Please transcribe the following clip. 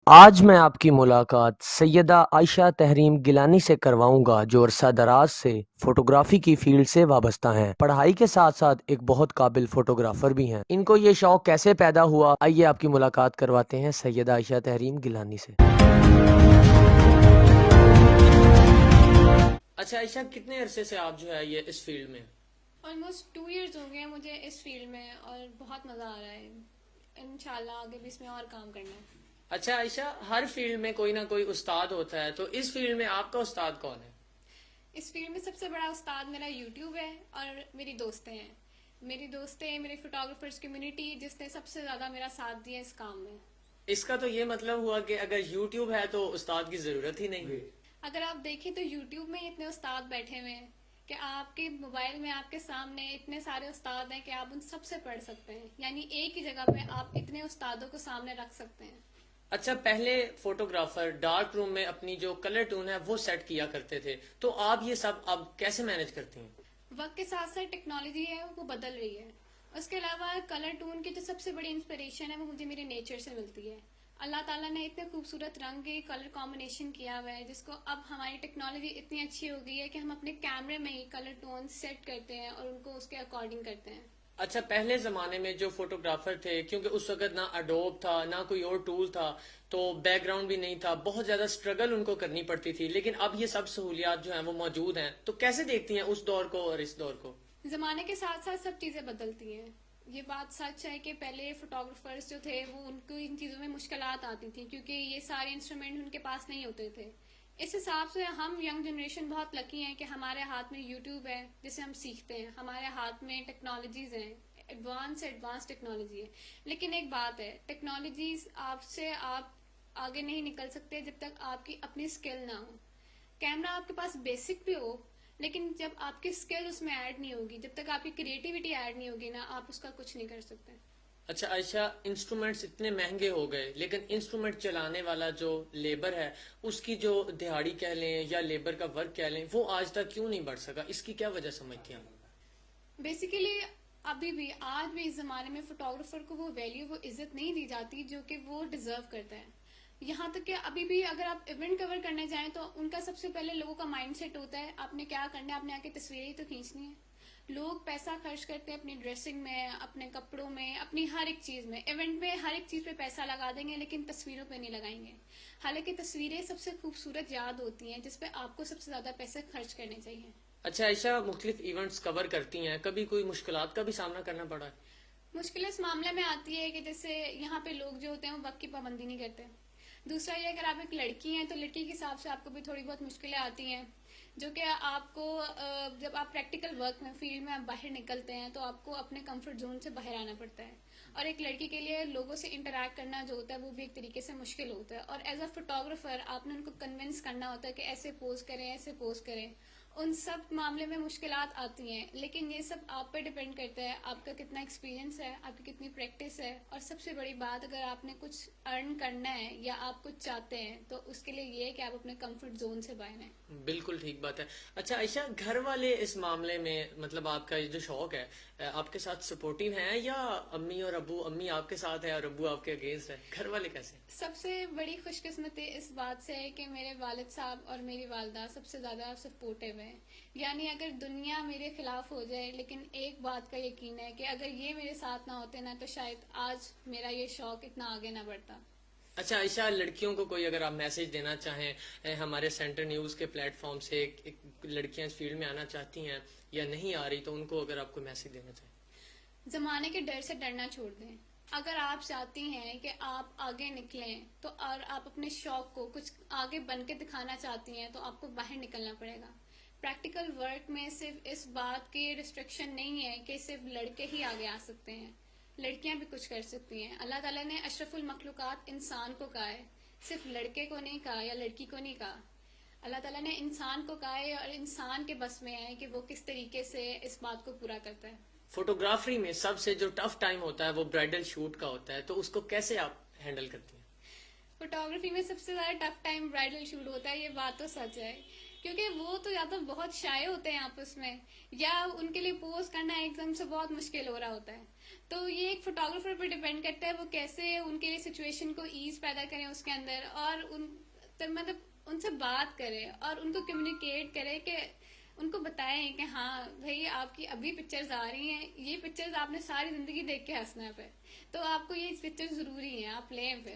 آج میں آپ کی ملاقات سیدہ عائشہ تحریم گیلانی سے کرواؤں گا جو عرصہ دراز سے فوٹوگرافی کی فیلڈ سے وابستہ ہیں۔ پڑھائی کے ساتھ ساتھ ایک بہت قابل فوٹوگرافر بھی ہیں۔ ان کو یہ شوق کیسے پیدا ہوا، آئیے آپ کی ملاقات کرواتے ہیں سیدہ عائشہ تحریم گیلانی سے۔ اچھا عائشہ، کتنے عرصے سے آپ جو ہے یہ اس فیلڈ میں؟ آلموسٹ 2 ایئرز ہو گئے مجھے اس فیلڈ میں اور بہت مزہ آ رہا ہے۔ انشاءاللہ آگے بھی اس میں اور کام کرنا ہے۔ اچھا عائشہ، ہر فیلڈ میں کوئی نہ کوئی استاد ہوتا ہے، تو اس فیلڈ میں آپ کا استاد کون ہے؟ اس فیلڈ میں سب سے بڑا استاد میرا یوٹیوب ہے اور میری دوستیں ہیں۔ میری دوستیں، میری فوٹوگرافرز کمیونٹی جس نے سب سے زیادہ میرا ساتھ دیا اس کام میں۔ اس کا تو یہ مطلب ہوا کہ اگر یوٹیوب ہے تو استاد کی ضرورت ہی نہیں۔ اگر آپ دیکھیں تو یوٹیوب میں اتنے استاد بیٹھے ہوئے ہیں کہ آپ کے موبائل میں آپ کے سامنے اتنے سارے استاد ہیں کہ آپ ان سب سے پڑھ سکتے ہیں، یعنی ایک ہی جگہ پہ آپ اتنے استادوں کو سامنے رکھ سکتے ہیں۔ اچھا، پہلے فوٹوگرافر ڈارک روم میں اپنی جو کلر ٹون ہے وہ سیٹ کیا کرتے تھے، تو آپ یہ سب اب کیسے مینج کرتی ہیں؟ وقت کے ساتھ ساتھ ٹیکنالوجی ہے وہ بدل رہی ہے۔ اس کے علاوہ کلر ٹون کی جو سب سے بڑی انسپریشن ہے وہ مجھے میرے نیچر سے ملتی ہے۔ اللہ تعالیٰ نے اتنے خوبصورت رنگ کے کلر کمبینیشن کیا ہوا ہے جس کو اب ہماری ٹیکنالوجی اتنی اچھی ہو گئی ہے کہ ہم اپنے کیمرے میں ہی کلر ٹون سیٹ کرتے ہیں اور ان کو اس کے اکارڈنگ کرتے ہیں۔ اچھا، پہلے زمانے میں جو فوٹوگرافر تھے، کیونکہ اس وقت نہ اڈوب تھا نہ کوئی اور ٹول تھا، تو بیک گراؤنڈ بھی نہیں تھا، بہت زیادہ سٹرگل ان کو کرنی پڑتی تھی، لیکن اب یہ سب سہولیات جو ہیں وہ موجود ہیں، تو کیسے دیکھتی ہیں اس دور کو اور اس دور کو؟ زمانے کے ساتھ ساتھ سب چیزیں بدلتی ہیں۔ یہ بات سچ ہے کہ پہلے فوٹوگرافرز جو تھے وہ ان کو ان چیزوں میں مشکلات آتی تھیں کیونکہ یہ سارے انسٹرومنٹ ان کے پاس نہیں ہوتے تھے۔ اس حساب سے ہم ینگ جنریشن بہت لکی ہیں کہ ہمارے ہاتھ میں یوٹیوب ہے جسے ہم سیکھتے ہیں، ہمارے ہاتھ میں ٹیکنالوجیز ہیں، ایڈوانس ٹیکنالوجی ہے۔ لیکن ایک بات ہے، ٹیکنالوجیز آپ آگے نہیں نکل سکتے جب تک آپ کی اپنی سکل نہ ہو۔ کیمرہ آپ کے پاس بیسک بھی ہو لیکن جب آپ کی سکل اس میں ایڈ نہیں ہوگی، جب تک آپ کی کریٹیوٹی ایڈ نہیں ہوگی نا، آپ اس کا کچھ نہیں کر سکتے۔ اچھا عائشہ، انسٹرومنٹس اتنے مہنگے ہو گئے، لیکن انسٹرومنٹ چلانے والا جو لیبر ہے اس کی جو دہاڑی کہہ لیں یا لیبر کا ورک کہہ لیں، وہ آج تک کیوں نہیں بڑھ سکا؟ اس کی کیا وجہ سمجھتی ہیں؟ بیسیکلی ابھی بھی آج بھی اس زمانے میں فوٹوگرافر کو وہ ویلیو، وہ عزت نہیں دی جاتی جو کہ وہ ڈیزرو کرتا ہے۔ یہاں تک کہ ابھی بھی اگر آپ ایونٹ کور کرنے جائیں تو ان کا سب سے پہلے لوگوں کا مائنڈ سیٹ ہوتا ہے آپ نے کیا کرنا ہے، آپ نے آ کے تصویریں ہی تو کھینچنی ہے۔ لوگ پیسہ خرچ کرتے ہیں اپنی ڈریسنگ میں، اپنے کپڑوں میں، اپنی ہر ایک چیز میں، ایونٹ میں ہر ایک چیز پہ پیسہ لگا دیں گے لیکن تصویروں پہ نہیں لگائیں گے۔ حالانکہ تصویریں سب سے خوبصورت یاد ہوتی ہیں جس پہ آپ کو سب سے زیادہ پیسے خرچ کرنے چاہیے۔ اچھا عائشہ، مختلف ایونٹس کور کرتی ہیں، کبھی کوئی مشکلات کا بھی سامنا کرنا پڑا ہے؟ مشکل اس معاملے میں آتی ہے کہ جیسے یہاں پہ لوگ جو ہوتے ہیں وہ وقت کی پابندی نہیں کرتے۔ دوسرا یہ اگر آپ ایک لڑکی ہیں تو لڑکی کے حساب سے آپ کو بھی تھوڑی بہت مشکلیں آتی ہیں جو کہ آپ کو جب آپ پریکٹیکل ورک میں فیلڈ میں آپ باہر نکلتے ہیں تو آپ کو اپنے کمفرٹ زون سے باہر آنا پڑتا ہے، اور ایک لڑکی کے لیے لوگوں سے انٹریکٹ کرنا جو ہوتا ہے وہ بھی ایک طریقے سے مشکل ہوتا ہے، اور ایز اے فوٹوگرافر آپ نے ان کو کنونس کرنا ہوتا ہے کہ ایسے پوز کریں، ایسے پوز کریں۔ ان سب معاملے میں مشکلات آتی ہیں لیکن یہ سب آپ پہ ڈیپینڈ کرتا ہے آپ کا کتنا ایکسپیرینس ہے، آپ کی کتنی پریکٹس ہے، اور سب سے بڑی بات اگر آپ نے کچھ ارن کرنا ہے یا آپ کچھ چاہتے ہیں تو اس کے لیے یہ ہے کہ آپ اپنے کمفرٹ زون سے باہر ہیں۔ بالکل ٹھیک بات ہے۔ اچھا عائشہ، گھر والے اس معاملے میں، مطلب آپ کا یہ جو شوق ہے، آپ کے ساتھ سپورٹیو ہیں یا امی اور ابو، امی آپ کے ساتھ ہے اور ابو آپ کے اگینسٹ ہے؟ گھر والے کیسے ہیں؟ سب سے بڑی خوش قسمتی اس بات سے ہے کہ میرے والد صاحب اور میری والدہ سب سے زیادہ سپورٹیو ہیں، یعنی اگر دنیا میرے خلاف ہو جائے لیکن ایک بات کا یقین ہے کہ اگر یہ میرے ساتھ نہ ہوتے نا تو شاید آج میرا یہ شوق اتنا آگے نہ بڑھتا۔ اچھا عائشہ، لڑکیوں کو کوئی اگر آپ میسج دینا چاہیں، ہمارے سینٹر نیوز کے پلیٹ فارم سے ایک لڑکیاں اس فیلڈ میں آنا چاہتی ہیں یا نہیں آ رہی، تو ان کو اگر آپ کوئی میسج دینا چاہیں؟ زمانے کے ڈر سے ڈرنا چھوڑ دیں۔ اگر آپ چاہتی ہیں کہ آپ آگے نکلیں تو اور آپ اپنے شوق کو کچھ آگے بن کے دکھانا چاہتی ہیں تو آپ کو باہر نکلنا پڑے گا۔ پریکٹیکل ورک میں صرف اس بات کی ریسٹرکشن نہیں ہے کہ صرف لڑکے ہی آگے آ سکتے ہیں، لڑکیاں بھی کچھ کر سکتی ہیں۔ اللہ تعالیٰ نے اشرف المخلوقات انسان کو کہا ہے، صرف لڑکے کو نہیں کہا یا لڑکی کو نہیں کہا۔ اللہ تعالیٰ نے انسان کو کہا ہے اور انسان کے بس میں ہے کہ وہ کس طریقے سے اس بات کو پورا کرتا ہے۔ فوٹوگرافری میں سب سے جو ٹف ٹائم ہوتا ہے وہ برائڈل شوٹ کا ہوتا ہے، تو اس کو کیسے آپ ہینڈل کرتی ہیں؟ فوٹوگرافی میں سب سے زیادہ ٹف ٹائم برائڈل شوٹ ہوتا ہے، یہ بات تو سچ ہے، کیونکہ وہ تو یا تو بہت شائع ہوتے ہیں آپس میں یا ان کے لیے پوز کرنا ایک دم سے بہت مشکل ہو رہا ہوتا ہے۔ تو یہ ایک فوٹوگرافر پہ ڈیپینڈ کرتا ہے وہ کیسے ان کے لیے سچویشن کو ایز پیدا کریں اس کے اندر، اور مطلب ان سے بات کرے اور ان کو کمیونیکیٹ کرے کہ ان کو بتائیں کہ ہاں بھائی آپ کی ابھی پکچرز آ رہی ہیں، یہ پکچرز آپ نے ساری زندگی دیکھ کے ہنسنا ہے، پھر تو آپ کو یہ پکچر ضروری ہیں، آپ لیں پھر.